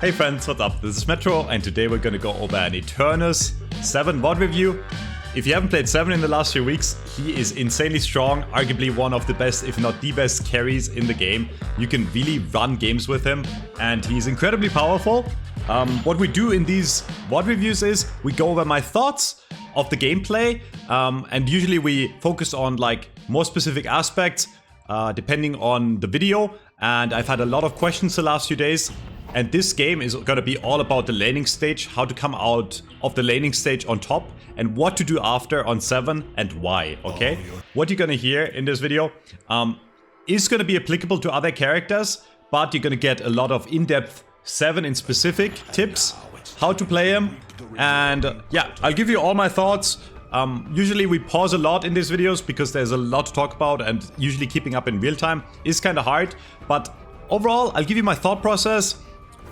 Hey friends, what's up? This is Metro and today we're gonna go over an Eternus 7 VOD review. If you haven't played 7 in the last few weeks, he is insanely strong, arguably one of the best, if not the best carries in the game. You can really run games with him and he's incredibly powerful. What we do in these VOD reviews is we go over my thoughts of the gameplay and usually we focus on like more specific aspects depending on the video. And I've had a lot of questions the last few days. And this game is going to be all about the laning stage, how to come out of the laning stage on top, and what to do after on 7 and why, okay? What you're going to hear in this video is going to be applicable to other characters, but you're going to get a lot of in-depth 7 in specific tips, how to play him, and yeah, I'll give you all my thoughts. Usually we pause a lot in these videos because there's a lot to talk about, and usually keeping up in real time is kind of hard, but overall, I'll give you my thought process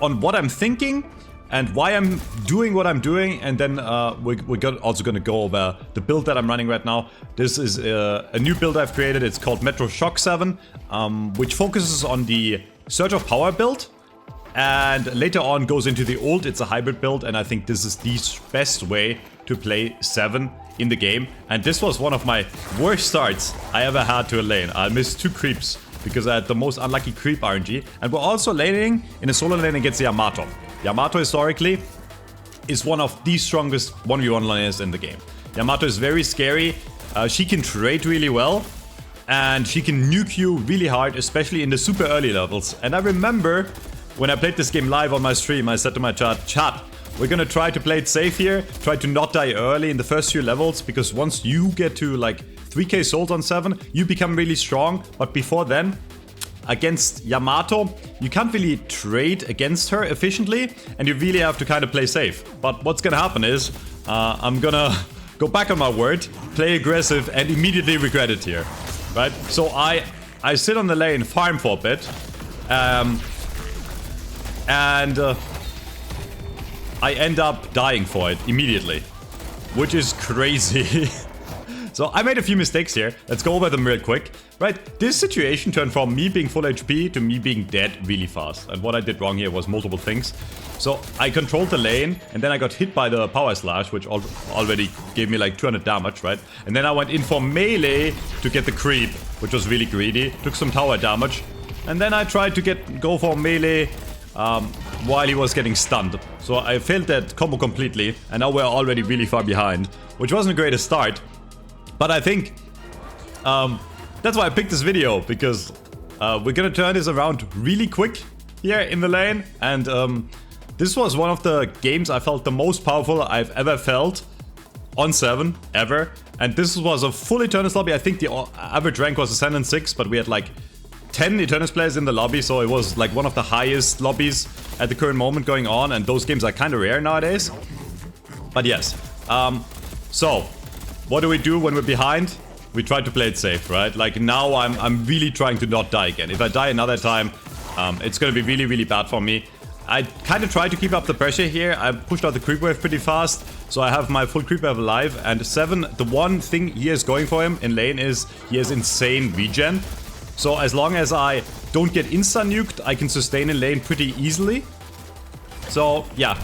on what I'm thinking and why I'm doing what I'm doing, and then we're also going to go over the build that I'm running right now. This is a new build I've created. It's called Metro Shock 7, which focuses on the Surge of Power build, and later on goes into the ult. It's a hybrid build, and I think this is the best way to play 7 in the game. And this was one of my worst starts I ever had to a lane. I missed 2 creeps because I had the most unlucky creep RNG. And we're also laning in a solo lane against Yamato. Yamato historically is one of the strongest 1v1 laners in the game. Yamato is very scary. She can trade really well. And she can nuke you really hard, especially in the super early levels. And I remember when I played this game live on my stream, I said to my chat, we're gonna try to play it safe here. Try to not die early in the first few levels, because once you get to like 3k souls on 7, you become really strong. But before then, against Yamato, you can't really trade against her efficiently, and you really have to kind of play safe. But what's gonna happen is, I'm gonna go back on my word, play aggressive, and immediately regret it here, right? So I sit on the lane, farm for a bit, and I end up dying for it immediately, which is crazy. So I made a few mistakes here. Let's go over them real quick. Right, this situation turned from me being full HP to me being dead really fast. And what I did wrong here was multiple things. So I controlled the lane, and then I got hit by the power slash, which already gave me like 200 damage, right? And then I went in for melee to get the creep, which was really greedy. Took some tower damage. And then I tried to go for melee while he was getting stunned. So I failed that combo completely, and now we're already really far behind, which wasn't the greatest start. But I think that's why I picked this video, because we're gonna turn this around really quick here in the lane. And this was one of the games I felt the most powerful I've ever felt on 7, ever. And this was a full Eternus lobby. I think the average rank was Ascendant 6, but we had like 10 Eternus players in the lobby, so it was like one of the highest lobbies at the current moment going on, and those games are kind of rare nowadays. But yes, so what do we do when we're behind? We try to play it safe, right? Like now I'm really trying to not die again. If I die another time, it's gonna be really, really bad for me. I kind of try to keep up the pressure here. I pushed out the creep wave pretty fast, so I have my full creep wave alive. And 7, the one thing he is going for him in lane is he has insane regen. So as long as I don't get insta-nuked, I can sustain in lane pretty easily. So yeah,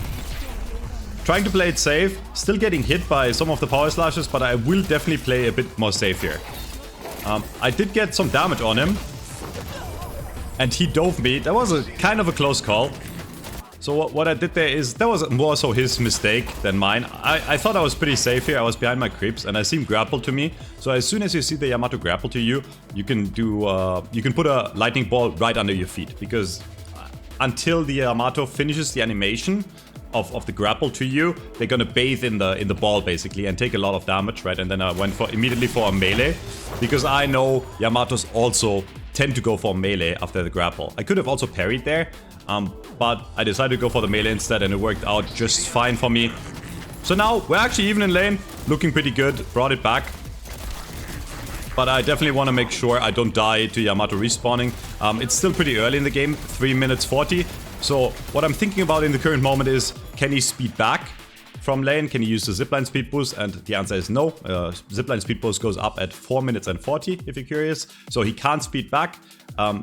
trying to play it safe, still getting hit by some of the power slashes, but I will definitely play a bit more safe here. I did get some damage on him, and he dove me. That was a kind of a close call. So what I did there is, that was more so his mistake than mine. I thought I was pretty safe here. I was behind my creeps, and I see him grapple to me. So as soon as you see the Yamato grapple to you, you can put a lightning ball right under your feet, because until the Yamato finishes the animation of the grapple to you, they're gonna bathe in the ball basically and take a lot of damage, right? And then I went immediately for a melee, because I know Yamatos also tend to go for melee after the grapple. I could have also parried there, but I decided to go for the melee instead, and it worked out just fine for me. So now we're actually even in lane, looking pretty good, brought it back. But I definitely want to make sure I don't die to Yamato respawning. It's still pretty early in the game, 3 minutes 40. So what I'm thinking about in the current moment is, can he speed back? from lane? Can he use the zipline speed boost? And the answer is no. Zipline speed boost goes up at 4 minutes and 40, if you're curious. So he can't speed back.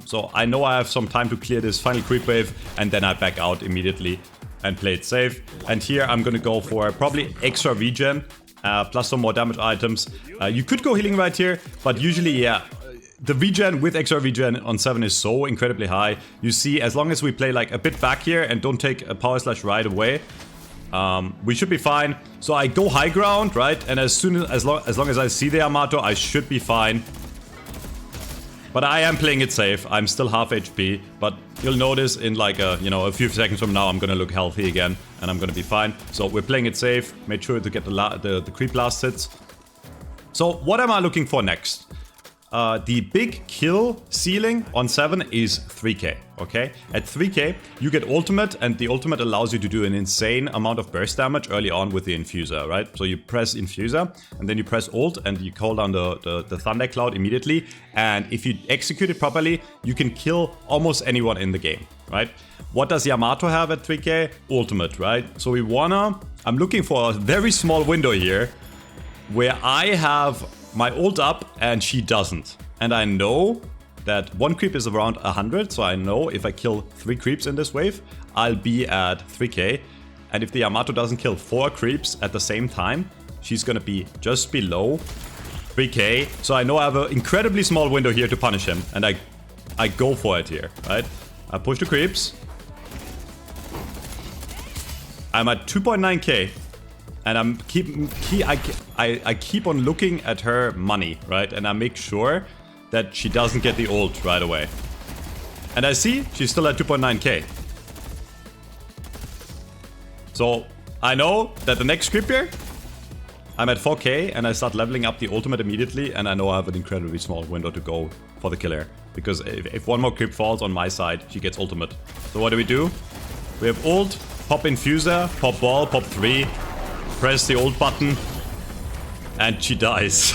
So I know I have some time to clear this final creep wave, and then I back out immediately and play it safe. And here I'm gonna go for probably extra regen, plus some more damage items. You could go healing right here, but usually, yeah, the regen with extra regen on 7 is so incredibly high. You see, as long as we play like a bit back here and don't take a power slash right away, we should be fine. So I go high ground, right? And as long as I see the Yamato, I should be fine. But I am playing it safe. I'm still half HP, but you'll notice in like a few seconds from now, I'm gonna look healthy again, and I'm gonna be fine. So we're playing it safe. Made sure to get the creep last hits. So what am I looking for next? The big kill ceiling on 7 is 3k, okay? At 3k, you get ultimate, and the ultimate allows you to do an insane amount of burst damage early on with the infuser, right? So you press infuser, and then you press ult, and you call down the thundercloud immediately, and if you execute it properly, you can kill almost anyone in the game, right? What does Yamato have at 3k? Ultimate, right? So I'm looking for a very small window here, where I have my ult up and she doesn't. And I know that 1 creep is around 100, so I know if I kill 3 creeps in this wave, I'll be at 3k. And if the Yamato doesn't kill 4 creeps at the same time, she's gonna be just below 3k. So I know I have an incredibly small window here to punish him, and I go for it here, right? I push the creeps. I'm at 2.9k. And I keep on looking at her money, right? And I make sure that she doesn't get the ult right away. And I see she's still at 2.9k. So I know that the next creep here, I'm at 4k, and I start leveling up the ultimate immediately, and I know I have an incredibly small window to go for the killer. Because if one more creep falls on my side, she gets ultimate. So what do? We have ult, pop infuser, pop ball, pop 3. Press the ult button, and she dies.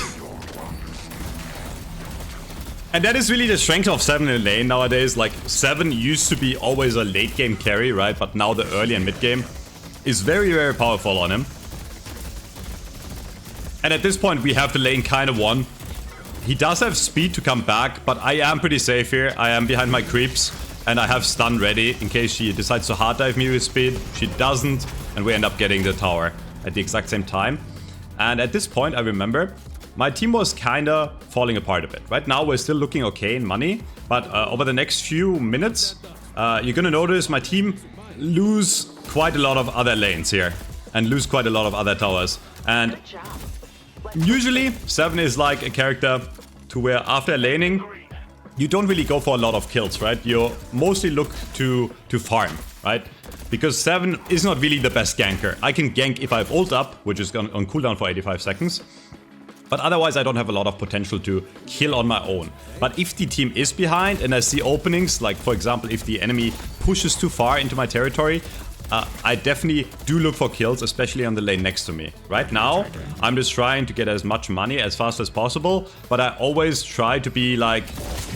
And that is really the strength of 7 in lane nowadays. Like, 7 used to be always a late game carry, right? But now the early and mid game is very, very powerful on him. And at this point, we have the lane kind of won. He does have speed to come back, but I am pretty safe here. I am behind my creeps, and I have stun ready in case she decides to hard dive me with speed. She doesn't, and we end up getting the tower at the exact same time. And at this point, I remember my team was kinda falling apart a bit. Right now, we're still looking okay in money, but over the next few minutes, you're gonna notice my team lose quite a lot of other lanes here, and lose quite a lot of other towers. And usually, 7 is like a character to where after laning, you don't really go for a lot of kills, right? You mostly look to farm, right? Because 7 is not really the best ganker. I can gank if I have ult up, which is on cooldown for 85 seconds. But otherwise, I don't have a lot of potential to kill on my own. But if the team is behind and I see openings, like for example, if the enemy pushes too far into my territory, I definitely do look for kills, especially on the lane next to me. Right now, I'm just trying to get as much money as fast as possible, but I always try to be like,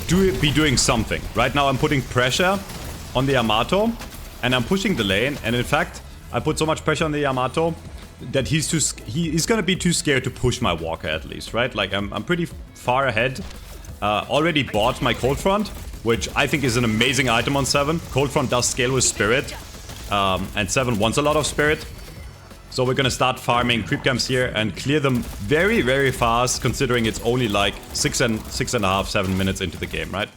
be doing something. Right now, I'm putting pressure on the Yamato, and I'm pushing the lane, and in fact, I put so much pressure on the Yamato that he's gonna be too scared to push my walker at least, right? Like, I'm pretty far ahead. Already bought my Cold Front, which I think is an amazing item on 7. Cold Front does scale with Spirit, and 7 wants a lot of Spirit. So we're gonna start farming creep camps here and clear them very, very fast, considering it's only like 6.5, 7 minutes into the game, right?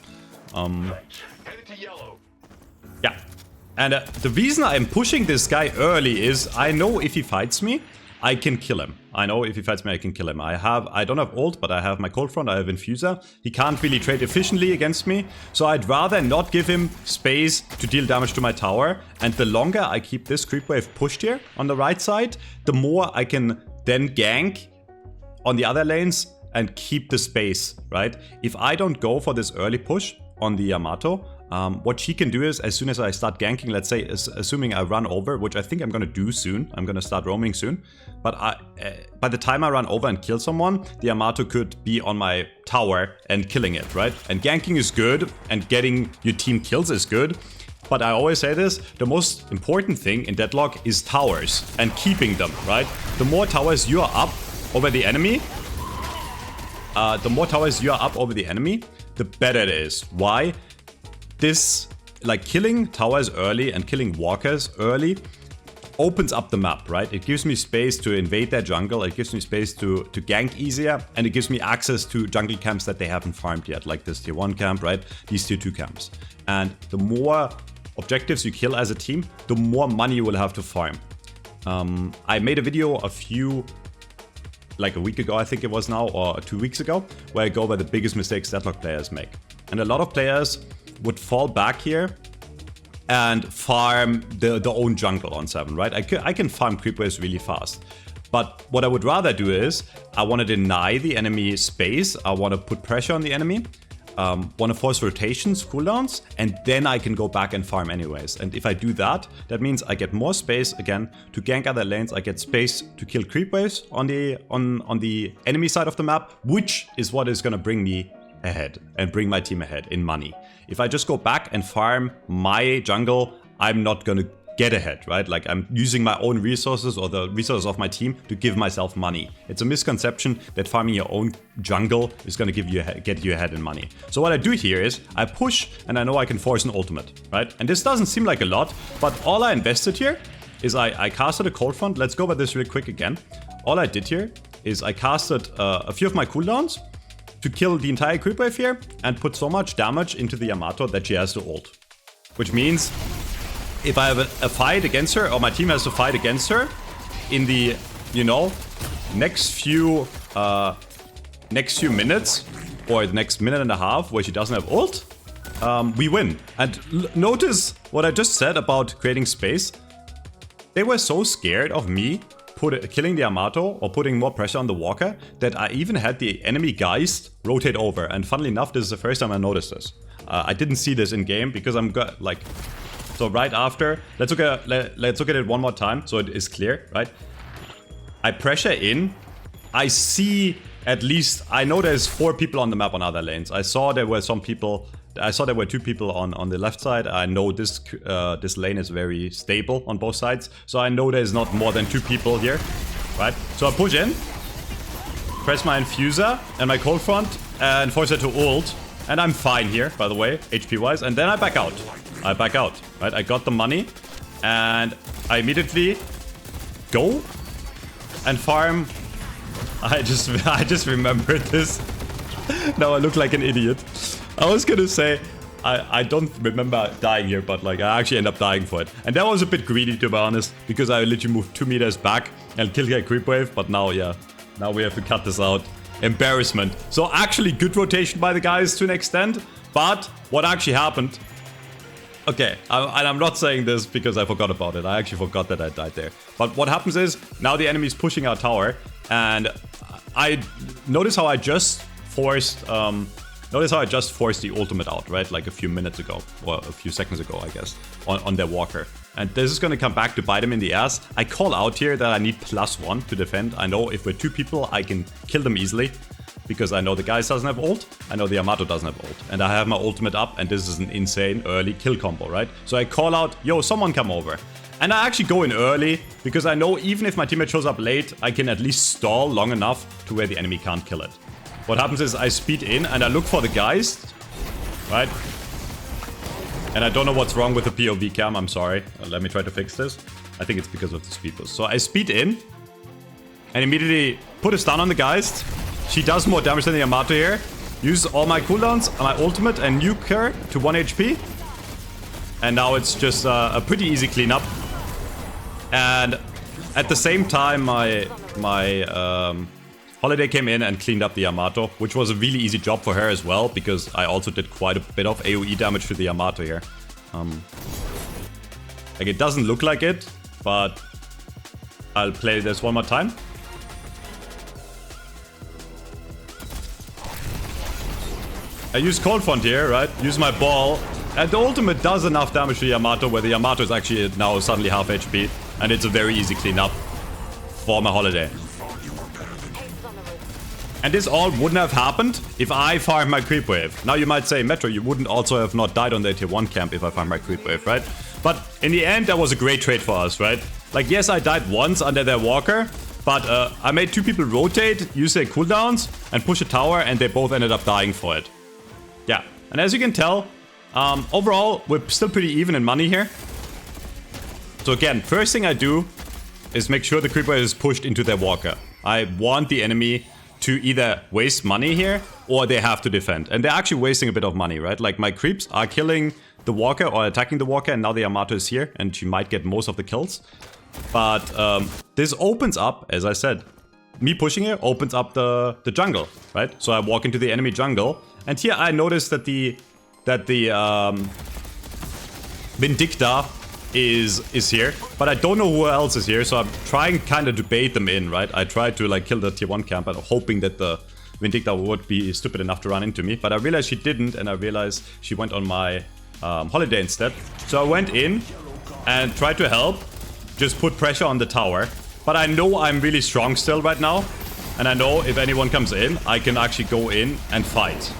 Yeah. And the reason I'm pushing this guy early is I know if he fights me, I can kill him. I know if he fights me, I can kill him. I don't have ult, but I have my Cold Front, I have Infuser. He can't really trade efficiently against me, so I'd rather not give him space to deal damage to my tower. And the longer I keep this creep wave pushed here on the right side, the more I can then gank on the other lanes and keep the space, right? If I don't go for this early push on the Yamato, what she can do is, as soon as I start ganking, let's say, assuming I run over, which I think I'm gonna do soon, I'm gonna start roaming soon, but by the time I run over and kill someone, the Yamato could be on my tower and killing it, right? And ganking is good, and getting your team kills is good. but I always say this, the most important thing in Deadlock is towers and keeping them, right? The more towers you are up over the enemy, the better it is. Why? This, like killing towers early and killing walkers early opens up the map, right? It gives me space to invade their jungle, it gives me space to gank easier, and it gives me access to jungle camps that they haven't farmed yet, like this tier 1 camp, right? These tier 2 camps. And the more objectives you kill as a team, the more money you will have to farm. I made a video like a week ago, I think it was now, or 2 weeks ago, where I go over the biggest mistakes Deadlock players make. And a lot of players would fall back here and farm their own jungle on 7, right? I can farm creep waves really fast. But what I would rather do is, I want to deny the enemy space, I want to put pressure on the enemy, want to force rotations, cooldowns, and then I can go back and farm anyways. And if I do that, that means I get more space again to gank other lanes, I get space to kill creep waves on the enemy side of the map, which is what is going to bring me ahead and bring my team ahead in money. If I just go back and farm my jungle, I'm not gonna get ahead, right? Like I'm using my own resources or the resources of my team to give myself money. It's a misconception that farming your own jungle is gonna get you ahead in money. So what I do here is I push and I know I can force an ultimate, right? And this doesn't seem like a lot, but all I invested here is I casted a cold front. Let's go over this real quick again. All I did here is I casted a few of my cooldowns to kill the entire creep wave here and put so much damage into the Yamato that she has to ult. Which means if I have a fight against her, or my team has to fight against her in the, you know, next few minutes or the next minute and a half where she doesn't have ult, we win. And notice what I just said about creating space. They were so scared of me killing the Yamato or putting more pressure on the walker that I even had the enemy Geist rotate over. And funnily enough, this is the first time I noticed this. I didn't see this in game because I'm like, so right after, let's look at it one more time so it is clear, right? I pressure in, I see at least, I know there's 4 people on the map on other lanes. I saw there were 2 people on the left side. I know this lane is very stable on both sides. So I know there's not more than 2 people here, right? So I push in, press my infuser and my cold front and force her to ult. And I'm fine here, by the way, HP wise. And then I back out. Right? I got the money and I immediately go and farm. I just remembered this. Now I look like an idiot. I was gonna say, I don't remember dying here, but like I actually end up dying for it. And that was a bit greedy, to be honest, because I literally moved 2 meters back and killed a creep wave. But now, yeah, now we have to cut this out. Embarrassment. So actually good rotation by the guys to an extent. But what actually happened... Okay, and I'm not saying this because I forgot about it. I actually forgot that I died there. But what happens is, now the enemy is pushing our tower. And I notice how I just forced... the ultimate out, right? Like a few minutes ago, or a few seconds ago, I guess, on their walker. And this is gonna come back to bite him in the ass. I call out here that I need +1 to defend. I know if we're 2 people, I can kill them easily. Because I know the guy doesn't have ult, I know the Yamato doesn't have ult. And I have my ultimate up, and this is an insane early kill combo, right? So I call out, yo, someone come over. And I actually go in early, because I know even if my teammate shows up late, I can at least stall long enough to where the enemy can't kill it. What happens is I speed in and I look for the Geist, right? And I don't know what's wrong with the POV cam, I'm sorry. Let me try to fix this. I think it's because of the speed boost. So I speed in and immediately put a stun on the Geist. She does more damage than the Yamato here. Use all my cooldowns, my ultimate, and nuke her to 1 HP. And now it's just a pretty easy cleanup. And at the same time, my Holiday came in and cleaned up the Yamato, which was a really easy job for her as well, because I also did quite a bit of AoE damage to the Yamato here. Like, it doesn't look like it, but I'll play this one more time. I use Cold Front here, right? Use my ball. And the ultimate does enough damage to Yamato, where the Yamato is actually now suddenly half HP. And it's a very easy cleanup for my Holiday. And this all wouldn't have happened if I farmed my creep wave. Now you might say, Metro, you wouldn't also have not died on the tier 1 camp if I farmed my creep wave, right? But in the end, that was a great trade for us, right? Like, yes, I died once under their walker, but I made 2 people rotate, use their cooldowns, and push a tower, and they both ended up dying for it. Yeah, and as you can tell, overall, we're still pretty even in money here. So again, first thing I do is make sure the creeper is pushed into their walker. I want the enemy to either waste money here, or they have to defend. And they're actually wasting a bit of money, right? Like, my creeps are killing the walker or attacking the walker, and now the Yamato is here, and she might get most of the kills. But this opens up, as I said, me pushing here opens up the jungle, right? So I walk into the enemy jungle, and here I notice that the Vindicta is here, but I don't know who else is here, so I'm trying kind of to bait them in, right? I tried to like kill the tier 1 camp, and hoping that the Vindicta would be stupid enough to run into me, but I realized she didn't, and I realized she went on my holiday instead. So I went in and tried to help, just put pressure on the tower, but I know I'm really strong still right now, and I know if anyone comes in, I can actually go in and fight.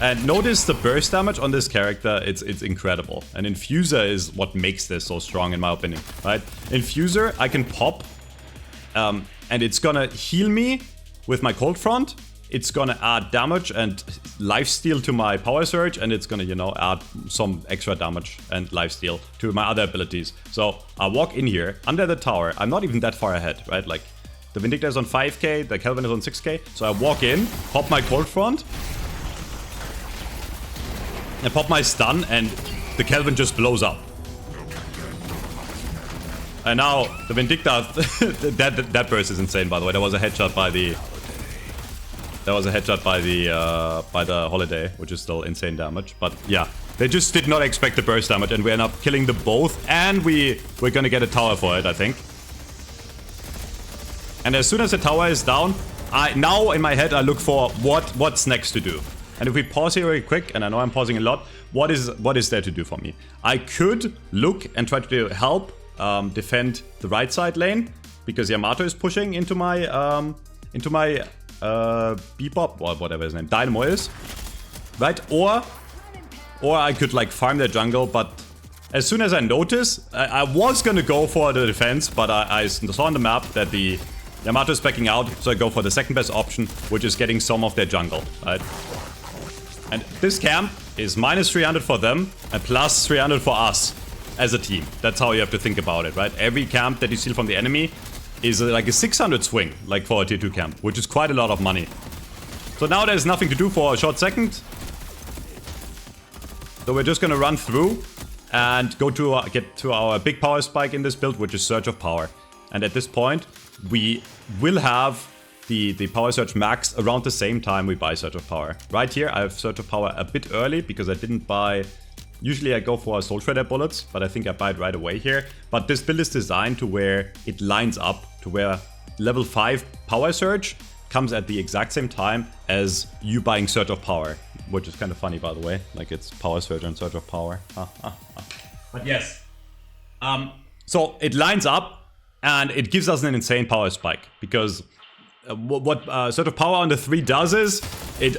And notice the burst damage on this character, it's incredible. And Infuser is what makes this so strong in my opinion, right? Infuser, I can pop, and it's gonna heal me with my Cold Front. It's gonna add damage and lifesteal to my Power Surge, and it's gonna, you know, add some extra damage and lifesteal to my other abilities. So I walk in here, under the tower, I'm not even that far ahead, right? Like, the Vindicta is on 5k, the Kelvin is on 6k. So I walk in, pop my Cold Front, and pop my stun, and the Kelvin just blows up. And now the Vindicta, that burst is insane, by the way. That was a headshot by the holiday, which is still insane damage. But yeah, they just did not expect the burst damage, and we end up killing the both, and we're gonna get a tower for it, I think. And as soon as the tower is down, now in my head I look for what's next to do. And if we pause here very quick, and I know I'm pausing a lot, what is there to do for me? I could look and try to help defend the right side lane, because Yamato is pushing into my Bebop, or whatever his name, Dynamo is, right? Or I could like farm their jungle, but as soon as I notice, I was gonna go for the defense, but I saw on the map that the Yamato is backing out, so I go for the second best option, which is getting some of their jungle, right? And this camp is minus 300 for them and plus 300 for us as a team. That's how you have to think about it, right? Every camp that you steal from the enemy is like a 600 swing, like for a tier 2 camp, which is quite a lot of money. So now there's nothing to do for a short second. So we're just gonna run through and go to get to our big power spike in this build, which is Surge of Power. And at this point, we will have the Power Surge max around the same time we buy Surge of Power. Right here, I have Surge of Power a bit early because I didn't buy... Usually I go for Soul Shredder bullets, but I think I buy it right away here. But this build is designed to where it lines up to where level 5 Power Surge comes at the exact same time as you buying Surge of Power. Which is kind of funny, by the way. Like, it's Power Surge and Surge of Power. But yes. So it lines up and it gives us an insane power spike. Because what Surge of Power on the 3 does is it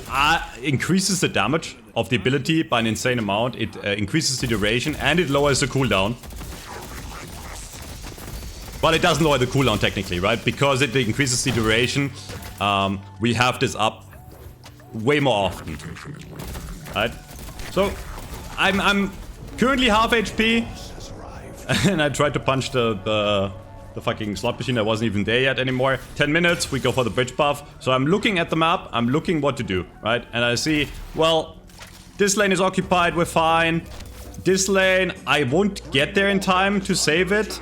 increases the damage of the ability by an insane amount. It increases the duration and it lowers the cooldown. But it doesn't lower the cooldown technically, right? Because it increases the duration, we have this up way more often, right? So I'm currently half HP, and I tried to punch the fucking slot machine that wasn't even there yet anymore. 10 minutes, we go for the bridge buff. So I'm looking at the map, I'm looking what to do, right? And I see, well, this lane is occupied, we're fine. This lane, I won't get there in time to save it,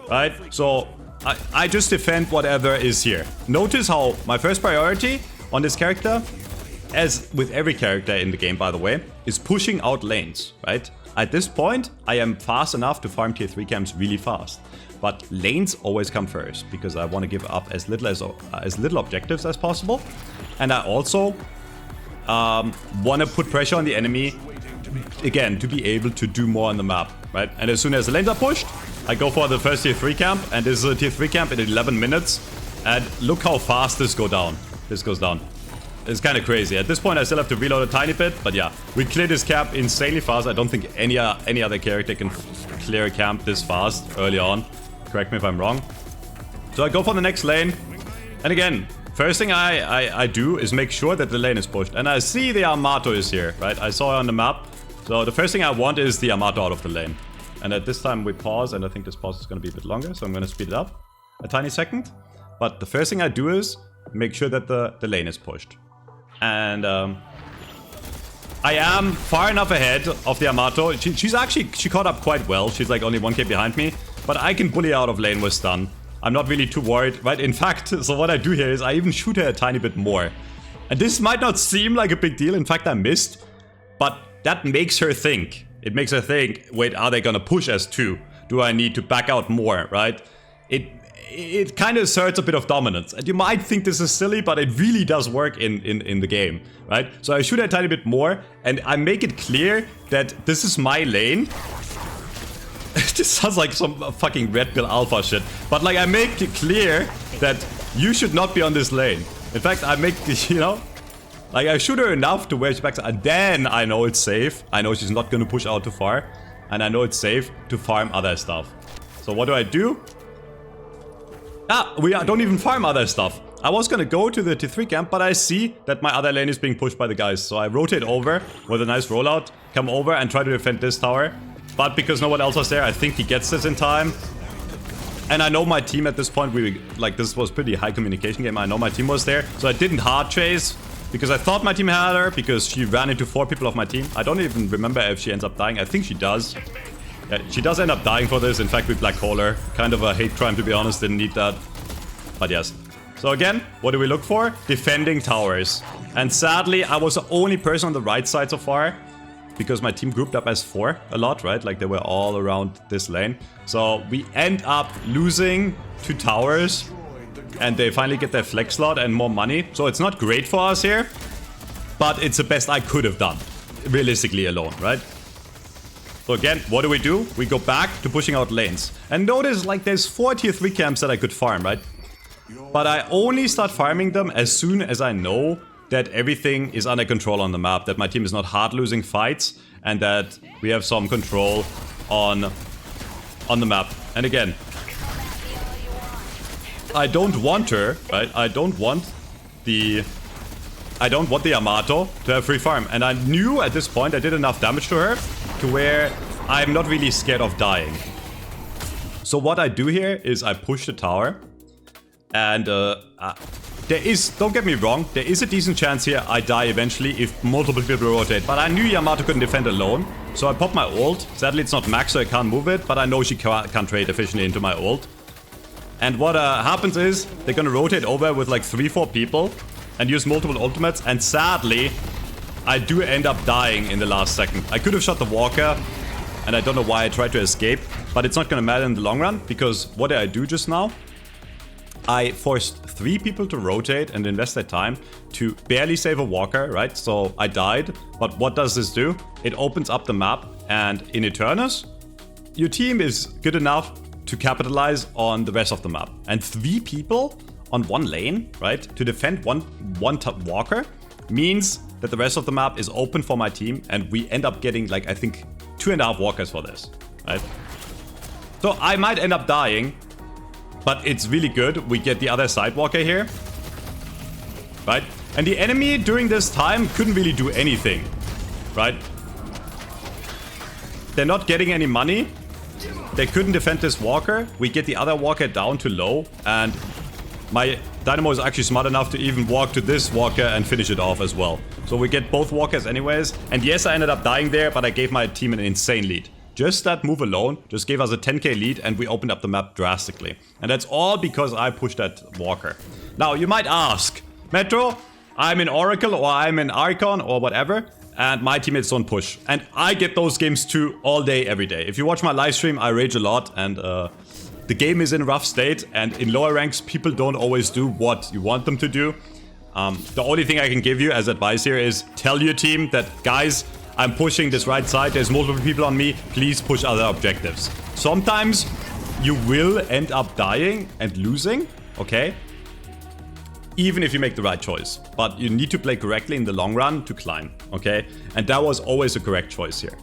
right? So I just defend whatever is here. Notice how my first priority on this character, as with every character in the game, by the way, is pushing out lanes, right? At this point, I am fast enough to farm tier 3 camps really fast. But lanes always come first, because I want to give up as little objectives as possible. And I also want to put pressure on the enemy, again, to be able to do more on the map, right? And as soon as the lanes are pushed, I go for the first tier 3 camp, and this is a tier 3 camp in 11 minutes. And look how fast this go down. this goes down. It's kind of crazy. At this point, I still have to reload a tiny bit, but yeah. We cleared this camp insanely fast. I don't think any other character can clear a camp this fast early on. Correct me if I'm wrong. So I go for the next lane. And again, first thing I do is make sure that the lane is pushed. And I see the Amato is here, right? I saw it on the map. So the first thing I want is the Amato out of the lane. And at this time we pause, and I think this pause is going to be a bit longer. So I'm going to speed it up a tiny second. But the first thing I do is make sure that the lane is pushed. And I am far enough ahead of the Amato. She caught up quite well. She's like only 1k behind me. But I can bully out of lane with stun. I'm not really too worried, right? In fact, so what I do here is I even shoot her a tiny bit more. And this might not seem like a big deal. In fact, I missed. But that makes her think. It makes her think, wait, are they gonna push us too? Do I need to back out more, right? It kind of asserts a bit of dominance. And you might think this is silly, but it really does work in the game, right? So I shoot a tiny bit more, and I make it clear that this is my lane. This sounds like some fucking Red Pill Alpha shit. But like, I make it clear that you should not be on this lane. In fact, I make, you know, like I shoot her enough to where she backs, and then I know it's safe. I know she's not gonna push out too far. And I know it's safe to farm other stuff. So what do? We don't even farm other stuff. I was gonna go to the T3 camp, but I see that my other lane is being pushed by the guys. So I rotate over with a nice rollout, come over and try to defend this tower. But because no one else was there, I think he gets this in time. And I know my team at this point, this was pretty high communication game. I know my team was there. So I didn't hard chase because I thought my team had her because she ran into 4 people of my team. I don't even remember if she ends up dying. I think she does. Yeah, she does end up dying for this. In fact, we black hole her. Kind of a hate crime, to be honest. Didn't need that. But yes. So again, what do we look for? Defending towers. And sadly, I was the only person on the right side so far. Because my team grouped up as 4 a lot, right? Like they were all around this lane. So we end up losing 2 towers. And they finally get their flex slot and more money. So it's not great for us here. But it's the best I could have done. Realistically alone, right? So again, what do? We go back to pushing out lanes. And notice like there's 4 tier 3 camps that I could farm, right? But I only start farming them as soon as I know that everything is under control on the map, that my team is not hard losing fights, and that we have some control on the map. And again, I don't want her, right? I don't want the Amato to have free farm. And I knew at this point I did enough damage to her to where I'm not really scared of dying. So what I do here is I push the tower, and don't get me wrong, there is a decent chance here I die eventually if multiple people rotate. But I knew Yamato couldn't defend alone, so I popped my ult. Sadly, it's not max, so I can't move it, but I know she can't trade efficiently into my ult. And what happens is, they're gonna rotate over with like 3-4 people and use multiple ultimates, and sadly, I do end up dying in the last second. I could have shot the walker, and I don't know why I tried to escape, but it's not gonna matter in the long run, because what did I do just now? I forced 3 people to rotate and invest their time to barely save a walker, right? So I died, but what does this do? It opens up the map, and in Eternus, your team is good enough to capitalize on the rest of the map. And 3 people on 1 lane, right, to defend one walker means that the rest of the map is open for my team, and we end up getting, like, I think 2.5 walkers for this, right? So I might end up dying, but it's really good. We get the other side walker here, right? And the enemy during this time couldn't really do anything, right? They're not getting any money. They couldn't defend this walker. We get the other walker down to low, and my Dynamo is actually smart enough to even walk to this walker and finish it off as well. So we get both walkers anyways. And yes, I ended up dying there, but I gave my team an insane lead. Just that move alone just gave us a 10k lead, and we opened up the map drastically. And that's all because I pushed that walker. Now, you might ask, Metro, I'm in Oracle or I'm in Archon or whatever, and my teammates don't push. And I get those games too all day, every day. If you watch my live stream, I rage a lot, and the game is in a rough state, and in lower ranks, people don't always do what you want them to do. The only thing I can give you as advice here is tell your team that, guys, I'm pushing this right side, there's multiple people on me, please push other objectives. Sometimes you will end up dying and losing, okay? even if you make the right choice. But you need to play correctly in the long run to climb, okay? And that was always a correct choice here,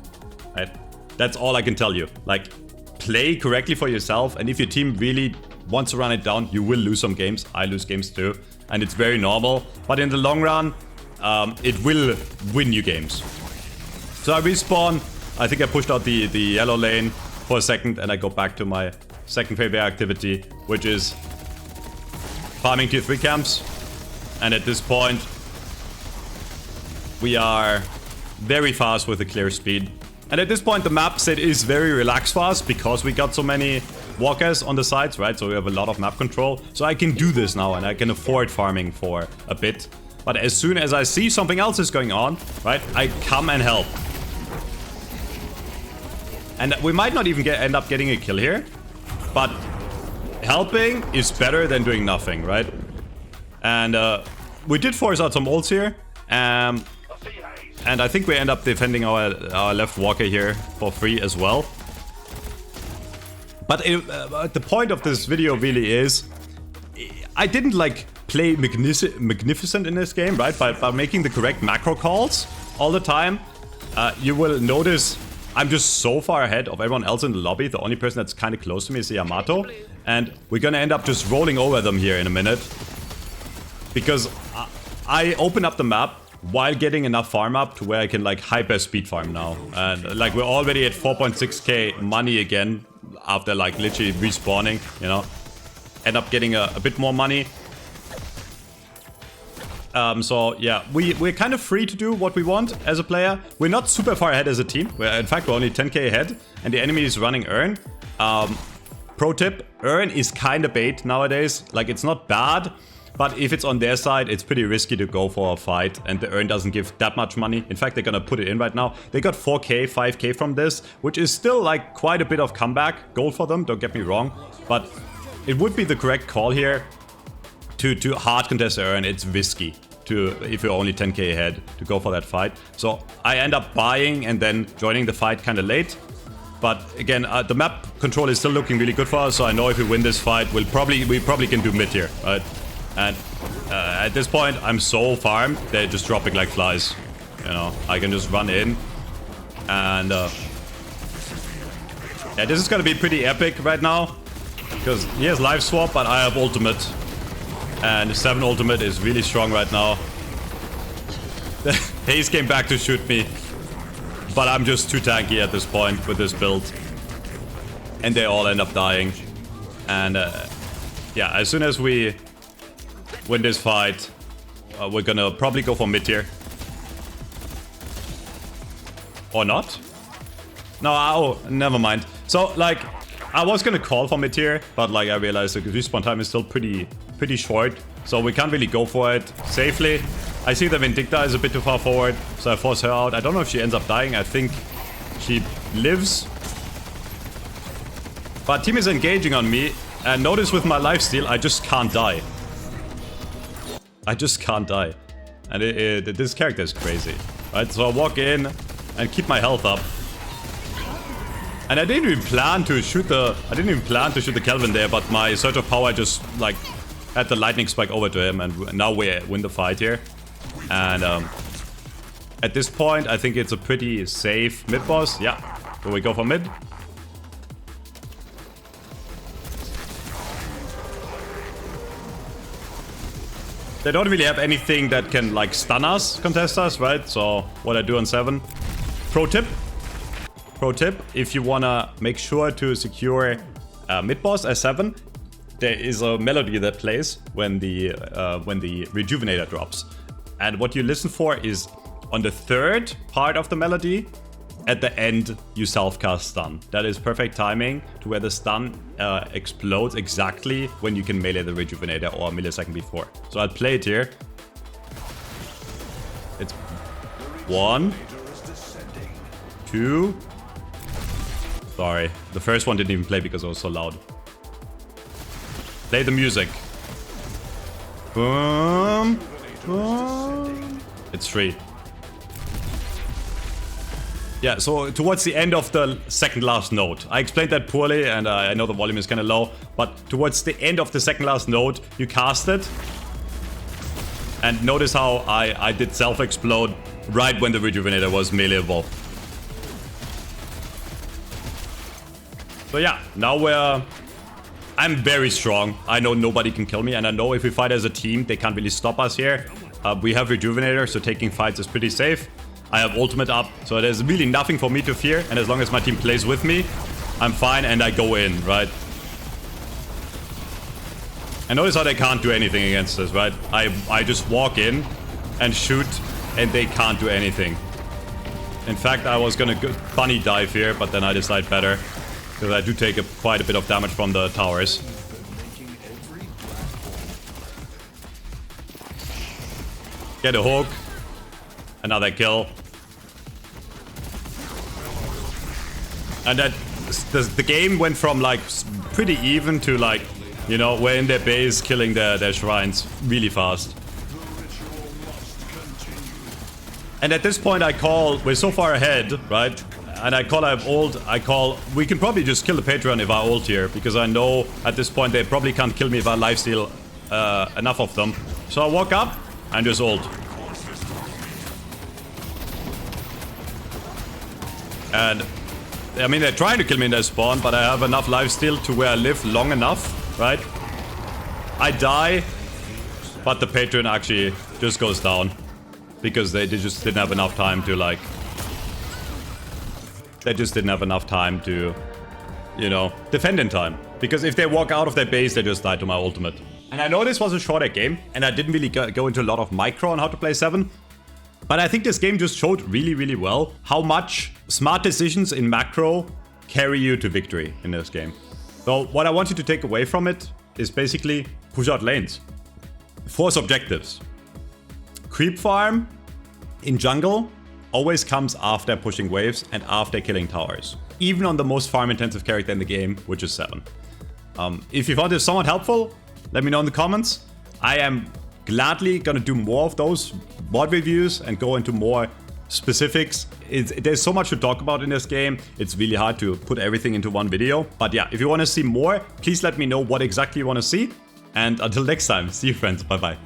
right? That's all I can tell you. Like, play correctly for yourself, and if your team really wants to run it down, you will lose some games. I lose games too, and it's very normal. But in the long run, it will win you games. So I respawn. I think I pushed out the yellow lane for a second, and I go back to my second favorite activity, which is farming tier 3 camps. And at this point, we are very fast with a clear speed. And at this point, the map set is very relaxed for us because we got so many walkers on the sides, right? So we have a lot of map control. So I can do this now, and I can afford farming for a bit. But as soon as I see something else is going on, right, I come and help. And we might not even end up getting a kill here, but helping is better than doing nothing, right? And we did force out some ults here. And I think we end up defending our left walker here for free as well. But the point of this video really is, I didn't like play magnificent in this game, right? By making the correct macro calls all the time. You will notice I'm just so far ahead of everyone else in the lobby. The only person that's kind of close to me is Yamato. And we're gonna end up just rolling over them here in a minute. Because I open up the map while getting enough farm up to where I can like hyper speed farm now. And like we're already at 4.6k money again after like literally respawning, you know. End up getting a bit more money. So yeah, we're kind of free to do what we want as a player. We're not super far ahead as a team. In fact, we're only 10k ahead, and the enemy is running Urn. Pro tip, Urn is kind of bait nowadays. Like, it's not bad, but if it's on their side, it's pretty risky to go for a fight, and the Urn doesn't give that much money. In fact, they're gonna put it in right now. They got 4k, 5k from this, which is still like quite a bit of comeback gold for them, don't get me wrong. But it would be the correct call here to hard contest the Urn. It's risky if you're only 10k ahead to go for that fight. So I end up buying and then joining the fight kind of late. But again, the map control is still looking really good for us, so I know if we win this fight, we probably can do mid here, right? And at this point, I'm so farmed, they're just dropping like flies. You know, I can just run in. And yeah, this is gonna be pretty epic right now. Because he has life swap, but I have ultimate. And 7 ultimate is really strong right now. Haze came back to shoot me. But I'm just too tanky at this point with this build. And they all end up dying. And yeah, as soon as we win this fight, we're gonna probably go for mid tier. Or not? No, oh, never mind. So, like, I was gonna call for mid tier, but like I realized the respawn time is still pretty short. So we can't really go for it safely. I see that Vindicta is a bit too far forward, so I force her out. I don't know if she ends up dying. I think she lives. But team is engaging on me, and notice with my lifesteal, I just can't die. I just can't die. And this character is crazy. Right, so I walk in and keep my health up. And I didn't even plan to shoot the Kelvin there, but my Surge of Power just like had the lightning spike over to him, and now we win the fight here. And at this point, I think it's a pretty safe mid boss. Yeah, so we go for mid. They don't really have anything that can like stun us, contest us, right? So what I do on 7. Pro tip, if you wanna make sure to secure mid boss as 7, there is a melody that plays when the rejuvenator drops. And what you listen for is on the 3rd part of the melody, at the end you self-cast stun. That is perfect timing to where the stun explodes exactly when you can melee the rejuvenator or a millisecond before. So I'll play it here. It's 1, 2. Sorry, the first one didn't even play because it was so loud. Play the music. Boom. Boom. It's 3. Yeah, so towards the end of the second last note. I explained that poorly, and I know the volume is kind of low, but towards the end of the second last note, you cast it. And notice how I did self-explode right when the Rejuvenator was melee evolved. So yeah, now I'm very strong. I know nobody can kill me, and I know if we fight as a team, they can't really stop us here. We have Rejuvenator, so taking fights is pretty safe. I have ultimate up, so there's really nothing for me to fear. And as long as my team plays with me, I'm fine, and I go in, right? And notice how they can't do anything against us, right? I just walk in and shoot, and they can't do anything. In fact, I was gonna bunny dive here, but then I decide better. Because I do take quite a bit of damage from the towers. Get a hook. Another kill. And that the game went from like pretty even to like, you know, we're in their base killing their shrines really fast. And at this point I call, we're so far ahead, right? And I have ult, we can probably just kill the Patreon if I ult here, because I know at this point they probably can't kill me if I lifesteal enough of them. So I walk up and just ult. And, I mean, they're trying to kill me in their spawn, but I have enough lifesteal to where I live long enough, right? I die, but the Patreon actually just goes down. Because they just didn't have enough time to, like... They just didn't have enough time to, you know, defend in time. Because if they walk out of their base, they just die to my ultimate. And I know this was a shorter game, and I didn't really go into a lot of micro on how to play 7. But I think this game just showed really, really well how much smart decisions in macro carry you to victory in this game. So what I want you to take away from it is basically push out lanes. Force objectives. Creep farm in jungle always comes after pushing waves and after killing towers. Even on the most farm-intensive character in the game, which is 7. If you found this somewhat helpful, let me know in the comments. I am gladly gonna do more of those mod reviews and go into more specifics. There's so much to talk about in this game. It's really hard to put everything into one video. But yeah, if you want to see more, please let me know what exactly you want to see. And until next time, see you friends. Bye bye.